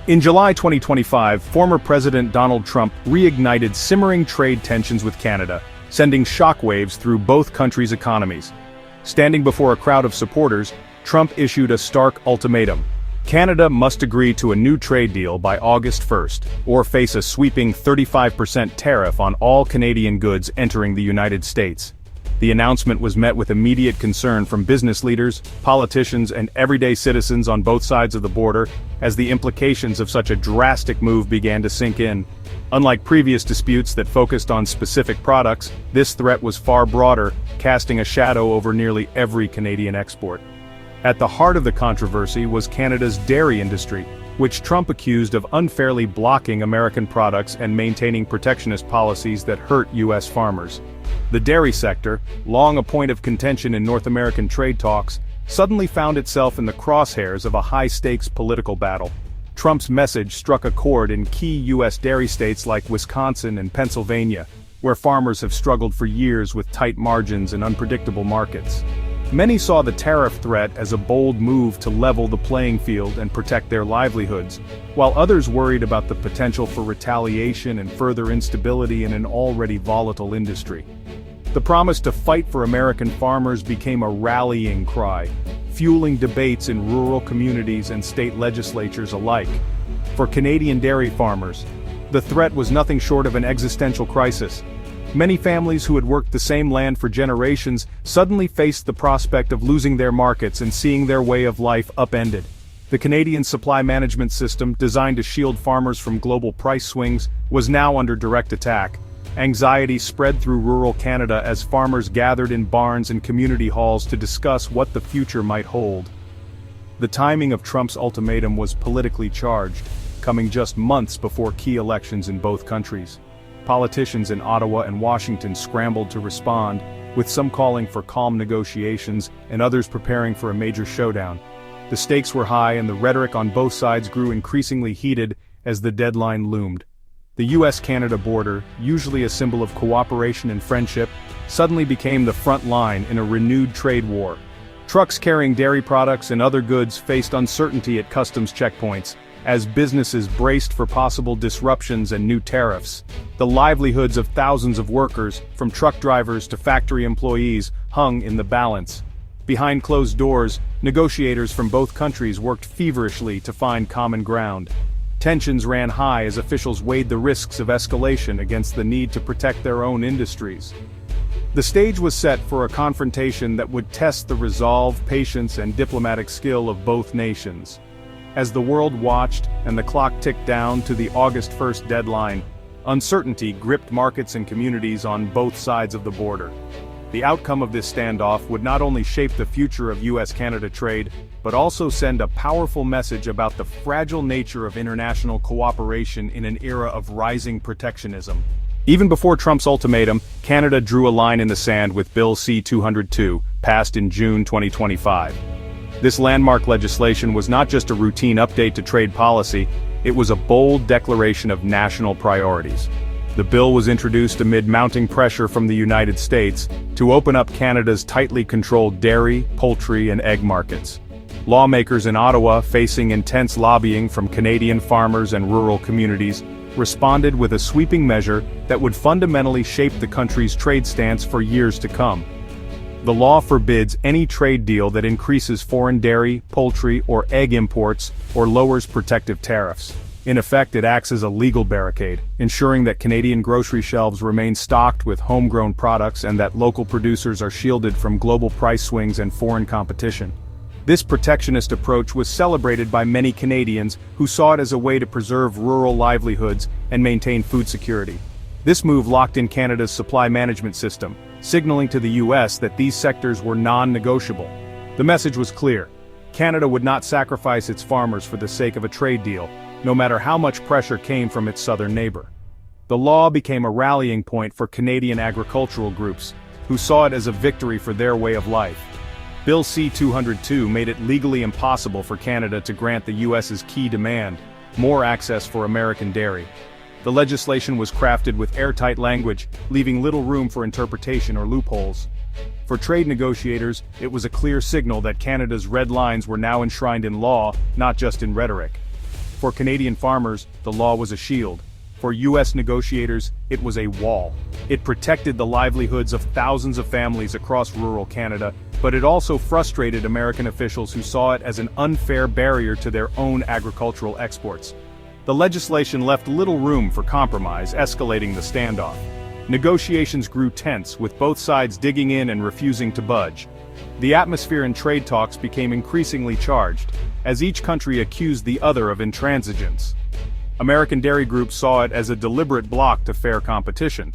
In July 2025, former President Donald Trump reignited simmering trade tensions with Canada, sending shockwaves through both countries' economies. Standing before a crowd of supporters, Trump issued a stark ultimatum. Canada must agree to a new trade deal by August 1st, or face a sweeping 35% tariff on all Canadian goods entering the United States. The announcement was met with immediate concern from business leaders, politicians, and everyday citizens on both sides of the border, as the implications of such a drastic move began to sink in. Unlike previous disputes that focused on specific products, this threat was far broader, casting a shadow over nearly every Canadian export. At the heart of the controversy was Canada's dairy industry, which Trump accused of unfairly blocking American products and maintaining protectionist policies that hurt U.S. farmers. The dairy sector, long a point of contention in North American trade talks, suddenly found itself in the crosshairs of a high-stakes political battle. Trump's message struck a chord in key U.S. dairy states like Wisconsin and Pennsylvania, where farmers have struggled for years with tight margins and unpredictable markets. Many saw the tariff threat as a bold move to level the playing field and protect their livelihoods, while others worried about the potential for retaliation and further instability in an already volatile industry. The promise to fight for American farmers became a rallying cry, fueling debates in rural communities and state legislatures alike. For Canadian dairy farmers, the threat was nothing short of an existential crisis. Many families who had worked the same land for generations suddenly faced the prospect of losing their markets and seeing their way of life upended. The Canadian supply management system, designed to shield farmers from global price swings, was now under direct attack. Anxiety spread through rural Canada as farmers gathered in barns and community halls to discuss what the future might hold. The timing of Trump's ultimatum was politically charged, coming just months before key elections in both countries. Politicians in Ottawa and Washington scrambled to respond, with some calling for calm negotiations and others preparing for a major showdown. The stakes were high and the rhetoric on both sides grew increasingly heated as the deadline loomed. The U.S. Canada border, usually a symbol of cooperation and friendship, suddenly became the front line in a renewed trade war. Trucks carrying dairy products and other goods faced uncertainty at customs checkpoints, as businesses braced for possible disruptions and new tariffs. The livelihoods of thousands of workers, from truck drivers to factory employees, hung in the balance. Behind closed doors, negotiators from both countries worked feverishly to find common ground. Tensions ran high as officials weighed the risks of escalation against the need to protect their own industries. The stage was set for a confrontation that would test the resolve, patience, and diplomatic skill of both nations. As the world watched and the clock ticked down to the August 1st deadline, uncertainty gripped markets and communities on both sides of the border. The outcome of this standoff would not only shape the future of U.S.-Canada trade, but also send a powerful message about the fragile nature of international cooperation in an era of rising protectionism. Even before Trump's ultimatum, Canada drew a line in the sand with Bill C-202, passed in June 2025. This landmark legislation was not just a routine update to trade policy, it was a bold declaration of national priorities. The bill was introduced amid mounting pressure from the United States to open up Canada's tightly controlled dairy, poultry, and egg markets. Lawmakers in Ottawa, facing intense lobbying from Canadian farmers and rural communities, responded with a sweeping measure that would fundamentally shape the country's trade stance for years to come. The law forbids any trade deal that increases foreign dairy, poultry, or egg imports or lowers protective tariffs. In effect, it acts as a legal barricade, ensuring that Canadian grocery shelves remain stocked with homegrown products and that local producers are shielded from global price swings and foreign competition. This protectionist approach was celebrated by many Canadians who saw it as a way to preserve rural livelihoods and maintain food security. This move locked in Canada's supply management system, signaling to the U.S. that these sectors were non-negotiable. The message was clear: Canada would not sacrifice its farmers for the sake of a trade deal, no matter how much pressure came from its southern neighbor. The law became a rallying point for Canadian agricultural groups, who saw it as a victory for their way of life. Bill C-202 made it legally impossible for Canada to grant the U.S.'s key demand, more access for American dairy. The legislation was crafted with airtight language, leaving little room for interpretation or loopholes. For trade negotiators, it was a clear signal that Canada's red lines were now enshrined in law, not just in rhetoric. For Canadian farmers, the law was a shield. For U.S. negotiators, it was a wall. It protected the livelihoods of thousands of families across rural Canada, but it also frustrated American officials who saw it as an unfair barrier to their own agricultural exports. The legislation left little room for compromise, escalating the standoff. Negotiations grew tense, with both sides digging in and refusing to budge. The atmosphere in trade talks became increasingly charged, as each country accused the other of intransigence. American dairy groups saw it as a deliberate block to fair competition.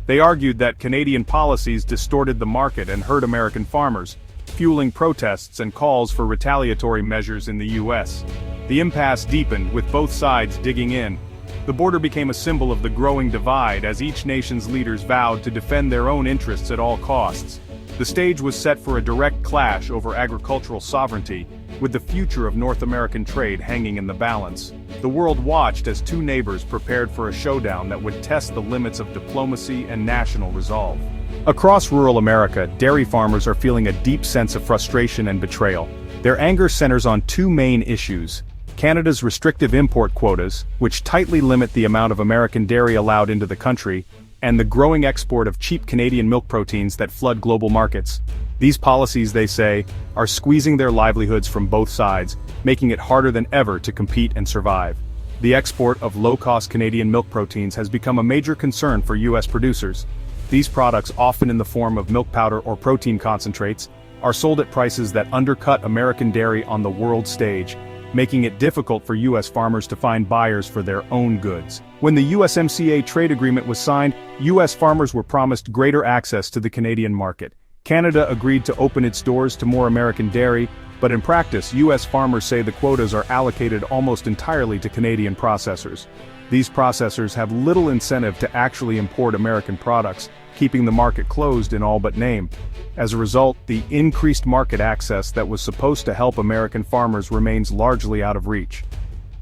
They argued that Canadian policies distorted the market and hurt American farmers, fueling protests and calls for retaliatory measures in the U.S. The impasse deepened, with both sides digging in. The border became a symbol of the growing divide as each nation's leaders vowed to defend their own interests at all costs. The stage was set for a direct clash over agricultural sovereignty, with the future of North American trade hanging in the balance. The world watched as two neighbors prepared for a showdown that would test the limits of diplomacy and national resolve. Across rural America, dairy farmers are feeling a deep sense of frustration and betrayal. Their anger centers on two main issues: Canada's restrictive import quotas, which tightly limit the amount of American dairy allowed into the country, and the growing export of cheap Canadian milk proteins that flood global markets. These policies, they say, are squeezing their livelihoods from both sides, making it harder than ever to compete and survive. The export of low-cost Canadian milk proteins has become a major concern for U.S. producers. These products, often in the form of milk powder or protein concentrates, are sold at prices that undercut American dairy on the world stage, making it difficult for U.S. farmers to find buyers for their own goods. When the USMCA trade agreement was signed, U.S. farmers were promised greater access to the Canadian market. Canada agreed to open its doors to more American dairy, but in practice, U.S. farmers say the quotas are allocated almost entirely to Canadian processors. These processors have little incentive to actually import American products, keeping the market closed in all but name. As a result, the increased market access that was supposed to help American farmers remains largely out of reach.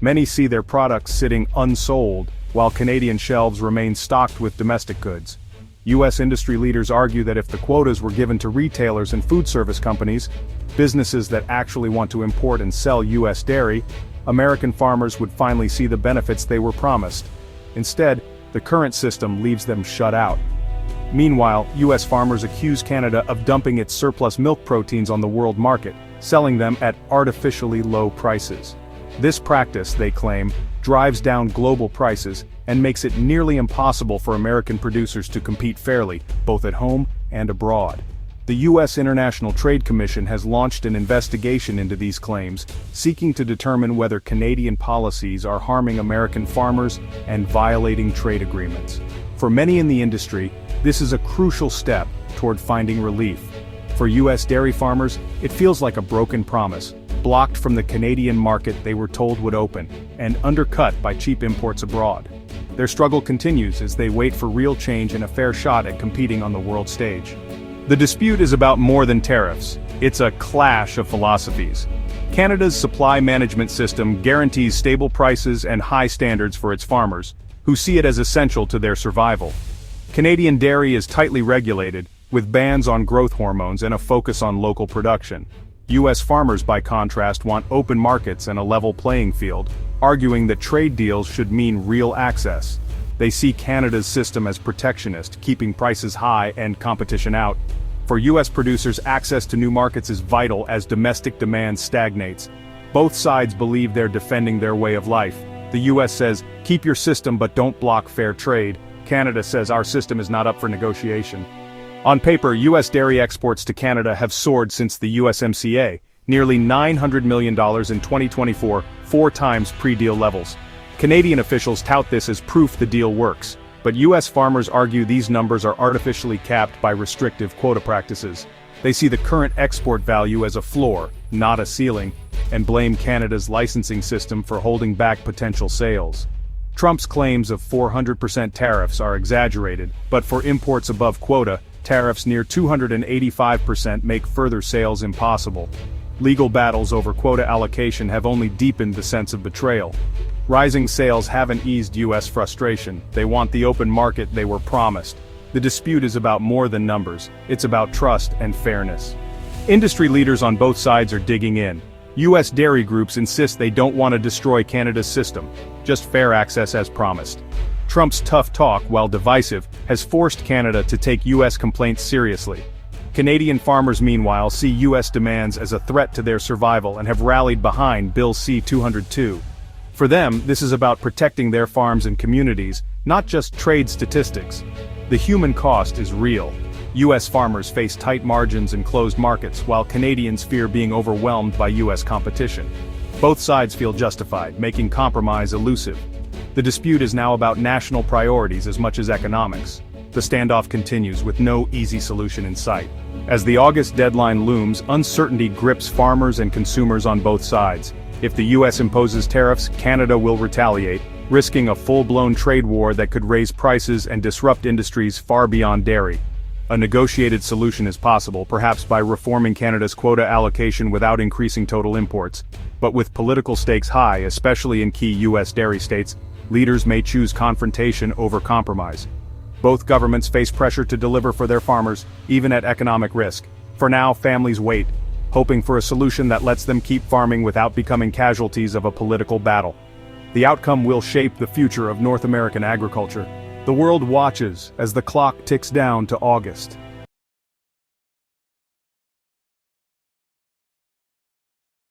Many see their products sitting unsold, while Canadian shelves remain stocked with domestic goods. U.S. industry leaders argue that if the quotas were given to retailers and food service companies, businesses that actually want to import and sell U.S. dairy, American farmers would finally see the benefits they were promised. Instead, the current system leaves them shut out. Meanwhile, U.S. farmers accuse Canada of dumping its surplus milk proteins on the world market, selling them at artificially low prices. This practice, they claim, drives down global prices and makes it nearly impossible for American producers to compete fairly, both at home and abroad. The U.S. International Trade Commission has launched an investigation into these claims, seeking to determine whether Canadian policies are harming American farmers and violating trade agreements. For many in the industry, this is a crucial step toward finding relief. For U.S. dairy farmers, it feels like a broken promise, blocked from the Canadian market they were told would open, and undercut by cheap imports abroad. Their struggle continues as they wait for real change and a fair shot at competing on the world stage. The dispute is about more than tariffs. It's a clash of philosophies. Canada's supply management system guarantees stable prices and high standards for its farmers, who see it as essential to their survival. Canadian dairy is tightly regulated, with bans on growth hormones and a focus on local production. U.S. farmers, by contrast, want open markets and a level playing field, arguing that trade deals should mean real access. They see Canada's system as protectionist, keeping prices high and competition out. For U.S. producers, access to new markets is vital as domestic demand stagnates. Both sides believe they're defending their way of life. The U.S. says, keep your system but don't block fair trade. Canada says our system is not up for negotiation. On paper, U.S. dairy exports to Canada have soared since the USMCA, nearly $900 million in 2024, 4 times pre-deal levels. Canadian officials tout this as proof the deal works, but U.S. farmers argue these numbers are artificially capped by restrictive quota practices. They see the current export value as a floor, not a ceiling, and blame Canada's licensing system for holding back potential sales. Trump's claims of 400% tariffs are exaggerated, but for imports above quota, tariffs near 285% make further sales impossible. Legal battles over quota allocation have only deepened the sense of betrayal. Rising sales haven't eased U.S. frustration. They want the open market they were promised. The dispute is about more than numbers. It's about trust and fairness. Industry leaders on both sides are digging in. U.S. dairy groups insist they don't want to destroy Canada's system, just fair access as promised. Trump's tough talk, while divisive, has forced Canada to take U.S. complaints seriously. Canadian farmers meanwhile see U.S. demands as a threat to their survival and have rallied behind Bill C-202. For them, this is about protecting their farms and communities, not just trade statistics. The human cost is real. U.S. farmers face tight margins and closed markets, while Canadians fear being overwhelmed by U.S. competition. Both sides feel justified, making compromise elusive. The dispute is now about national priorities as much as economics. The standoff continues with no easy solution in sight. As the August deadline looms, uncertainty grips farmers and consumers on both sides. If the U.S. imposes tariffs, Canada will retaliate, risking a full-blown trade war that could raise prices and disrupt industries far beyond dairy. A negotiated solution is possible, perhaps by reforming Canada's quota allocation without increasing total imports. But with political stakes high, especially in key U.S. dairy states, leaders may choose confrontation over compromise. Both governments face pressure to deliver for their farmers, even at economic risk. For now, families wait, hoping for a solution that lets them keep farming without becoming casualties of a political battle. The outcome will shape the future of North American agriculture. The world watches as the clock ticks down to August.